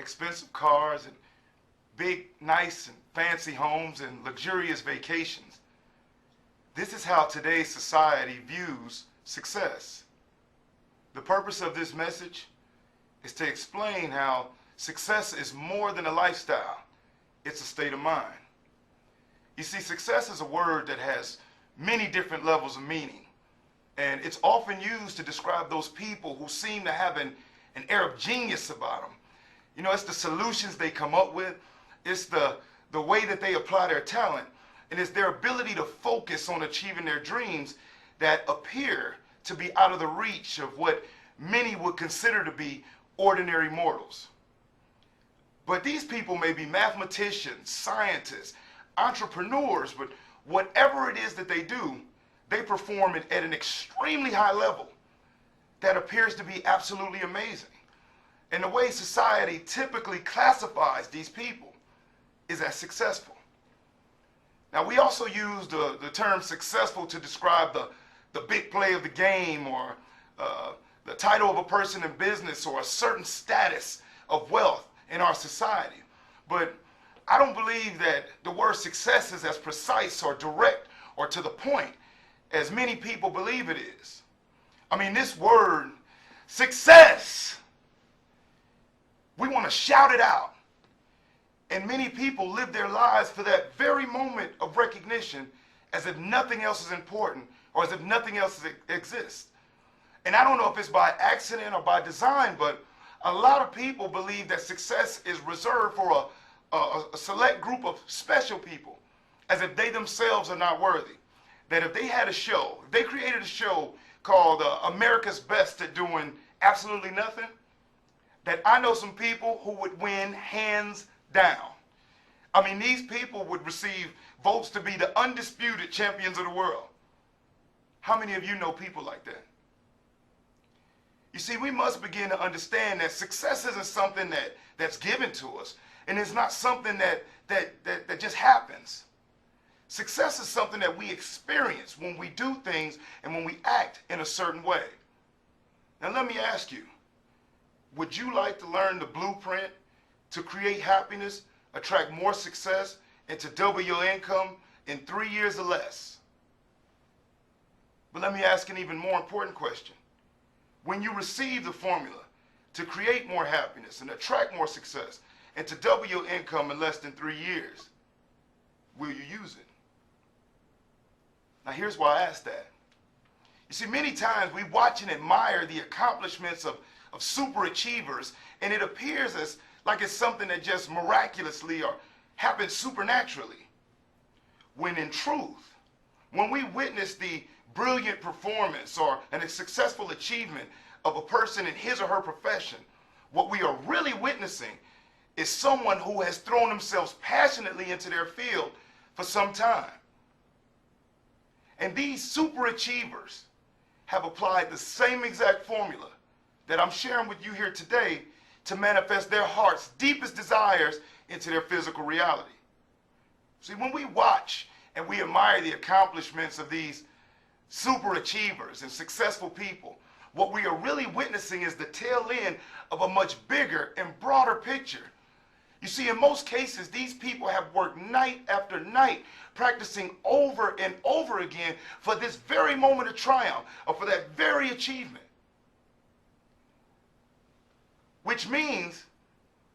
expensive cars and big, nice and fancy homes and luxurious vacations. This is how today's society views success. The purpose of this message is to explain how success is more than a lifestyle. It's a state of mind. You see, success is a word that has many different levels of meaning, and it's often used to describe those people who seem to have an air of genius about them. You know, it's the solutions they come up with, it's the way that they apply their talent, and it's their ability to focus on achieving their dreams that appear to be out of the reach of what many would consider to be ordinary mortals. But these people may be mathematicians, scientists, entrepreneurs, but whatever it is that they do, they perform it at an extremely high level that appears to be absolutely amazing. And the way society typically classifies these people is as successful. Now, we also use the term successful to describe the big play of the game, or the title of a person in business, or a certain status of wealth in our society. But I don't believe that the word success is as precise or direct or to the point as many people believe it is. I mean, this word, success, we want to shout it out. And many people live their lives for that very moment of recognition as if nothing else is important or as if nothing else exists. And I don't know if it's by accident or by design, but a lot of people believe that success is reserved for a select group of special people, as if they themselves are not worthy. That if they had a show, if they created a show called America's Best at Doing Absolutely Nothing, that I know some people who would win hands down. I mean, these people would receive votes to be the undisputed champions of the world. How many of you know people like that? You see, we must begin to understand that success isn't something that's given to us, and it's not something that just happens. Success is something that we experience when we do things and when we act in a certain way. Now, let me ask you, would you like to learn the blueprint to create happiness, attract more success, and to double your income in 3 years or less? But let me ask an even more important question. When you receive the formula to create more happiness and attract more success and to double your income in less than 3 years, will you use it? Now, here's why I ask that. You see, many times we watch and admire the accomplishments of super achievers, and it appears as like it's something that just miraculously or happens supernaturally. When in truth, when we witness the brilliant performance or a successful achievement of a person in his or her profession, what we are really witnessing is someone who has thrown themselves passionately into their field for some time. And these super achievers have applied the same exact formula that I'm sharing with you here today to manifest their heart's deepest desires into their physical reality. See, when we watch and we admire the accomplishments of these super achievers and successful people, what we are really witnessing is the tail end of a much bigger and broader picture. You see, in most cases, these people have worked night after night, practicing over and over again for this very moment of triumph, or for that very achievement. Which means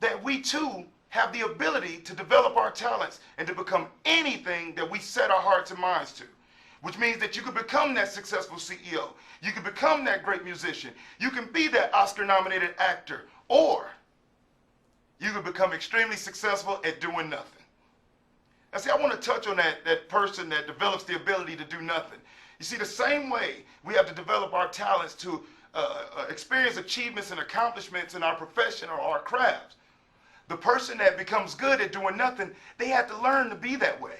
that we too have the ability to develop our talents and to become anything that we set our hearts and minds to. Which means that you could become that successful CEO. You can become that great musician. You can be that Oscar-nominated actor. Or you can become extremely successful at doing nothing. Now, see, I want to touch on that person that develops the ability to do nothing. You see, the same way we have to develop our talents to experience achievements and accomplishments in our profession or our crafts. The person that becomes good at doing nothing, they have to learn to be that way.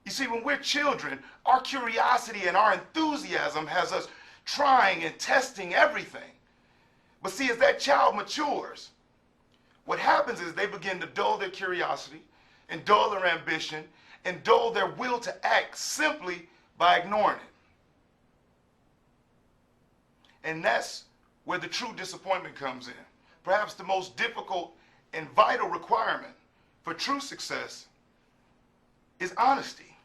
You see, when we're children, our curiosity and our enthusiasm has us trying and testing everything. But see, as that child matures, what happens is they begin to dull their curiosity and dull their ambition and dull their will to act simply by ignoring it. And that's where the true disappointment comes in. Perhaps the most difficult and vital requirement for true success is honesty.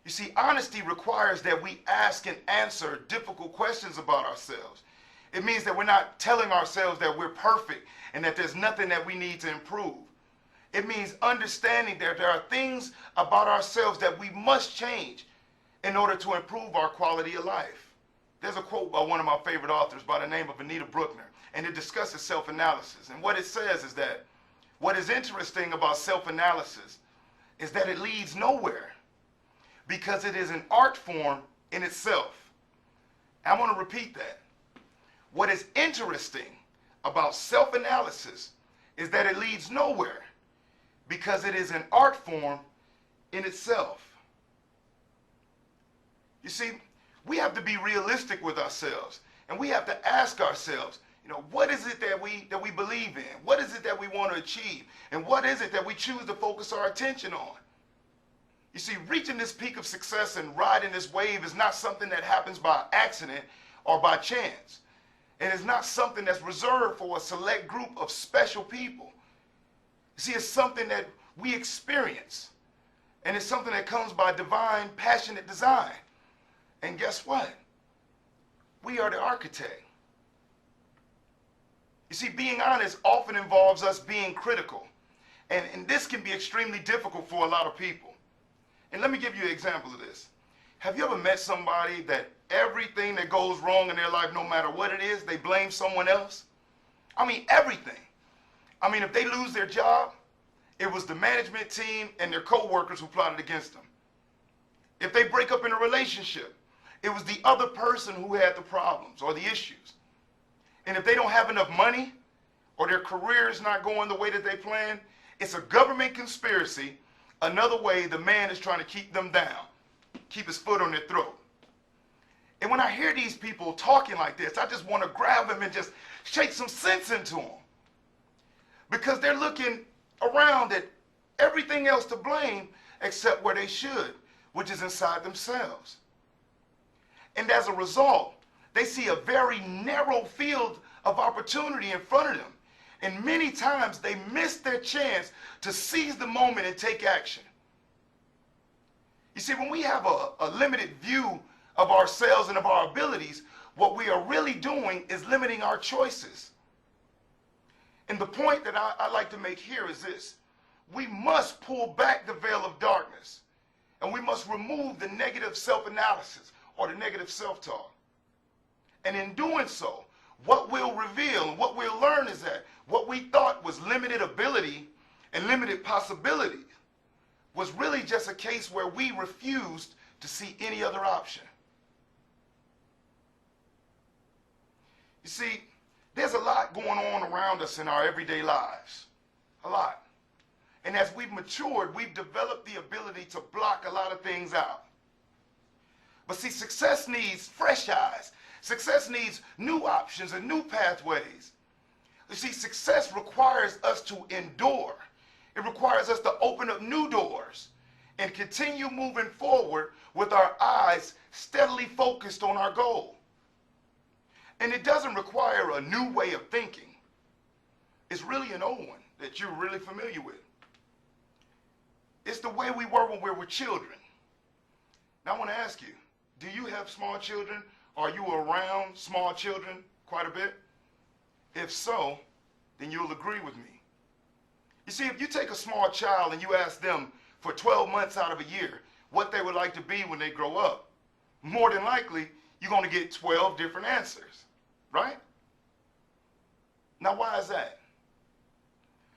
You see, honesty requires that we ask and answer difficult questions about ourselves. It means that we're not telling ourselves that we're perfect and that there's nothing that we need to improve. It means understanding that there are things about ourselves that we must change in order to improve our quality of life. There's a quote by one of my favorite authors by the name of Anita Bruckner, and it discusses self-analysis. And what it says is that what is interesting about self-analysis is that it leads nowhere because it is an art form in itself. I want to repeat that. What is interesting about self-analysis is that it leads nowhere because it is an art form in itself. You see, we have to be realistic with ourselves, and we have to ask ourselves, what is it that we believe in? What is it that we want to achieve? And what is it that we choose to focus our attention on? You see, reaching this peak of success and riding this wave is not something that happens by accident or by chance. And it's not something that's reserved for a select group of special people. You see, it's something that we experience. And it's something that comes by divine, passionate design. And guess what? We are the architect. You see, being honest often involves us being critical. And this can be extremely difficult for a lot of people. And let me give you an example of this. Have you ever met somebody that everything that goes wrong in their life, no matter what it is, they blame someone else? I mean, everything. I mean, if they lose their job, it was the management team and their co-workers who plotted against them. If they break up in a relationship, it was the other person who had the problems or the issues. And if they don't have enough money or their career is not going the way that they planned, it's a government conspiracy. Another way the man is trying to keep them down, keep his foot on their throat. And when I hear these people talking like this, I just want to grab them and just shake some sense into them. Because they're looking around at everything else to blame except where they should, which is inside themselves. And as a result, they see a very narrow field of opportunity in front of them. And many times they miss their chance to seize the moment and take action. You see, when we have a limited view of ourselves and of our abilities, what we are really doing is limiting our choices. And the point that I like to make here is this. We must pull back the veil of darkness, and we must remove the negative self-analysis or the negative self-talk. And in doing so, what we'll reveal and what we'll learn is that what we thought was limited ability and limited possibility was really just a case where we refused to see any other option. You see, there's a lot going on around us in our everyday lives. A lot. And as we've matured, we've developed the ability to block a lot of things out. But see, success needs fresh eyes. Success needs new options and new pathways. You see, success requires us to endure. It requires us to open up new doors and continue moving forward with our eyes steadily focused on our goal. And it doesn't require a new way of thinking. It's really an old one that you're really familiar with. It's the way we were when we were children. Now I want to ask you, do you have small children? Are you around small children quite a bit? If so, then you'll agree with me. You see, if you take a small child and you ask them for 12 months out of a year what they would like to be when they grow up, more than likely, you're going to get 12 different answers, right? Now, why is that?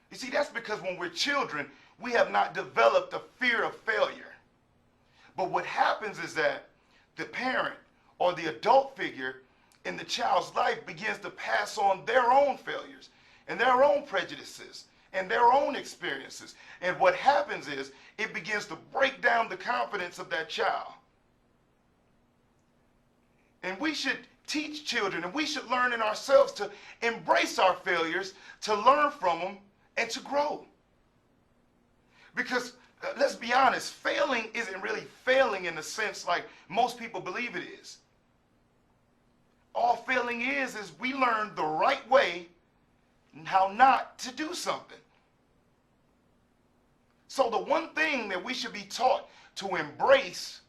You see, that's because when we're children, we have not developed a fear of failure. But what happens is that the parent or the adult figure in the child's life begins to pass on their own failures and their own prejudices and their own experiences. And what happens is it begins to break down the confidence of that child. And we should teach children, and we should learn in ourselves to embrace our failures, to learn from them, and to grow. Because let's be honest, failing isn't really failing in the sense like most people believe it is. All failing is we learn the right way how not to do something. So the one thing that we should be taught to embrace,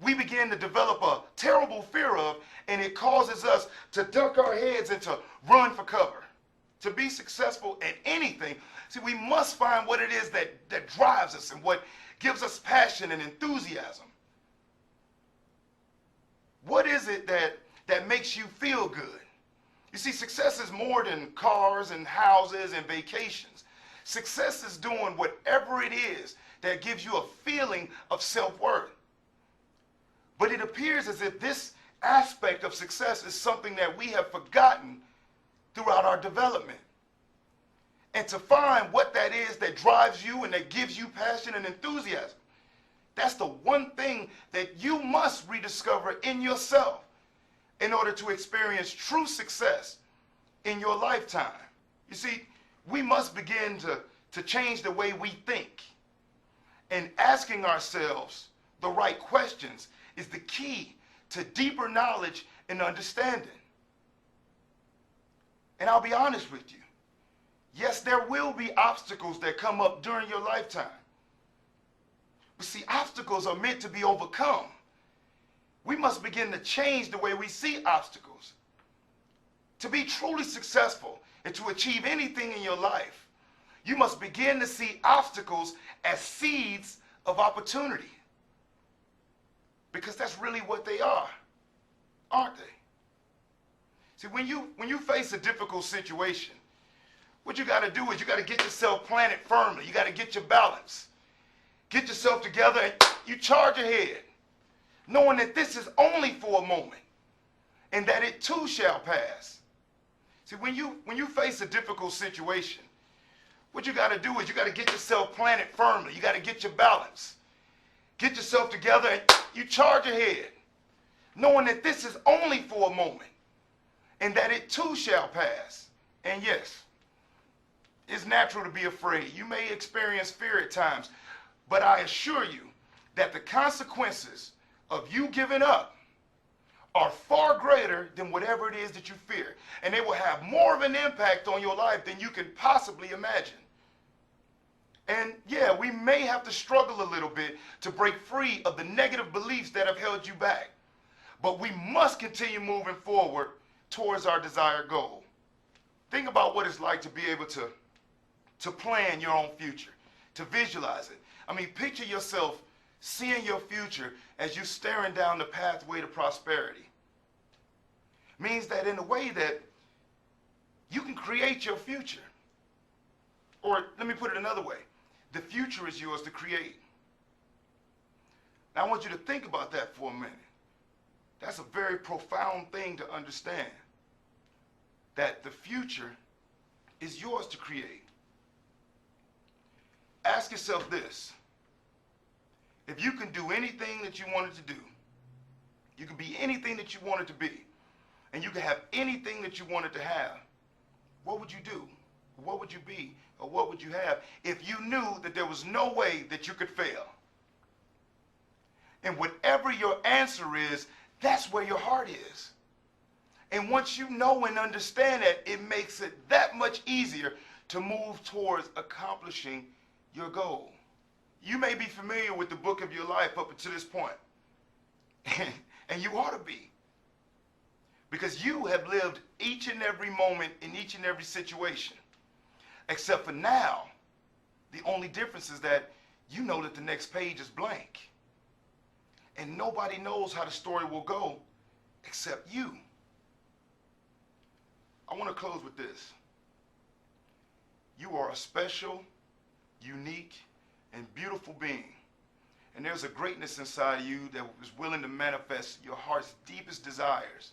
we begin to develop a terrible fear of, and it causes us to duck our heads and to run for cover. To be successful at anything, see, we must find what it is that drives us and what gives us passion and enthusiasm. What is it that makes you feel good? You see, success is more than cars and houses and vacations. Success is doing whatever it is that gives you a feeling of self-worth. But it appears as if this aspect of success is something that we have forgotten throughout our development. And to find what that is that drives you and that gives you passion and enthusiasm, that's the one thing that you must rediscover in yourself in order to experience true success in your lifetime. You see, we must begin to change the way we think. And asking ourselves the right questions is the key to deeper knowledge and understanding. And I'll be honest with you. Yes, there will be obstacles that come up during your lifetime. But see, obstacles are meant to be overcome. We must begin to change the way we see obstacles. To be truly successful and to achieve anything in your life, you must begin to see obstacles as seeds of opportunity. Because that's really what they are, aren't they? See, when you face a difficult situation, what you got to do is you got to get yourself planted firmly. You got to get your balance. Get yourself together and you charge ahead, knowing that this is only for a moment and that it too shall pass. See, when you face a difficult situation, what you got to do is you got to get yourself planted firmly. You got to get your balance. Get yourself together and you charge ahead, knowing that this is only for a moment and that it too shall pass. And yes, it's natural to be afraid. You may experience fear at times, but I assure you that the consequences of you giving up are far greater than whatever it is that you fear. And they will have more of an impact on your life than you can possibly imagine. And yeah, we may have to struggle a little bit to break free of the negative beliefs that have held you back. But we must continue moving forward towards our desired goal. Think about what it's like to be able to plan your own future, to visualize it. I mean, picture yourself seeing your future as you staring down the pathway to prosperity. Means that in a way that you can create your future. Or let me put it another way. The future is yours to create. Now I want you to think about that for a minute. That's a very profound thing to understand. That the future is yours to create. Ask yourself this. If you can do anything that you wanted to do, you can be anything that you wanted to be, and you can have anything that you wanted to have, what would you do? What would you be? Or what would you have if you knew that there was no way that you could fail? And whatever your answer is, that's where your heart is. And once you know and understand that, it makes it that much easier to move towards accomplishing your goal. You may be familiar with the book of your life up until this point. And you ought to be. Because you have lived each and every moment in each and every situation. Except for now, the only difference is that you know that the next page is blank. And nobody knows how the story will go except you. I want to close with this. You are a special, unique, and beautiful being. And there's a greatness inside of you that is willing to manifest your heart's deepest desires.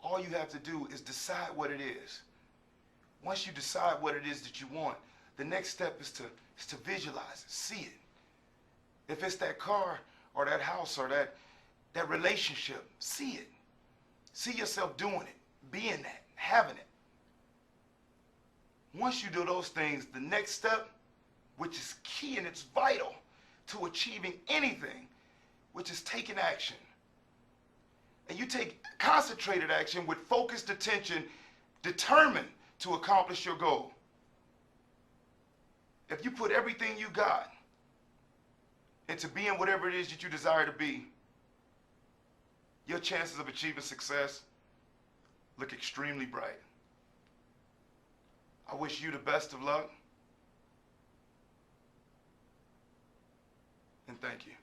All you have to do is decide what it is. Once you decide what it is that you want, the next step is to visualize it, see it. If it's that car or that house or that relationship, see it. See yourself doing it, being that, having it. Once you do those things, the next step, which is key and it's vital to achieving anything, which is taking action. And you take concentrated action with focused attention determined to accomplish your goal, if you put everything you got into being whatever it is that you desire to be, your chances of achieving success look extremely bright. I wish you the best of luck, and thank you.